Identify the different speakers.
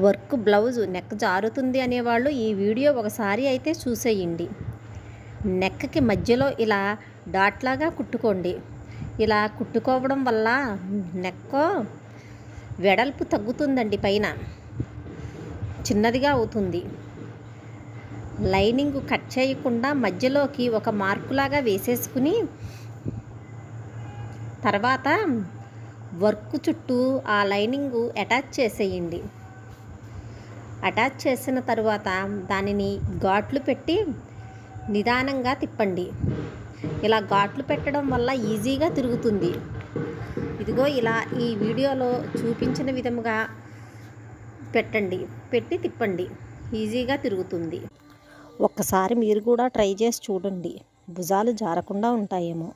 Speaker 1: Work blouse neck జారుతుంది అనేవాళ్ళు ఈ video ఒకసారి అయితే చూసేయండి. నెక్కి మధ్యలో ఇలా డాట్ లాగా కుట్టుకోండి. ఇలా కుట్టుకోవడం వల్ల నెక్ వెడల్పు తగ్గుతుందండి, పైన చిన్నదిగా అవుతుంది. లైనింగ్ కట్ చేయకుండా మధ్యలోకి ఒక మార్కులాగా వేసేసుకుని తర్వాత వర్క్ చుట్టూ ఆ లైనింగ్ అటాచ్ చేసేయండి. అటాచ్ చేసిన తర్వాత దానిని ఘాట్లు పెట్టి నిదానంగా తిప్పండి. ఇలా ఘాట్లు పెట్టడం వల్ల ఈజీగా తిరుగుతుంది. ఇదిగో ఇలా ఈ వీడియోలో చూపించిన విధముగా పెట్టండి, పెట్టి తిప్పండి, ఈజీగా తిరుగుతుంది. ఒక్కసారి మీరు కూడా ట్రై చేసి చూడండి, భుజాలు జారకుండా ఉంటాయేమో.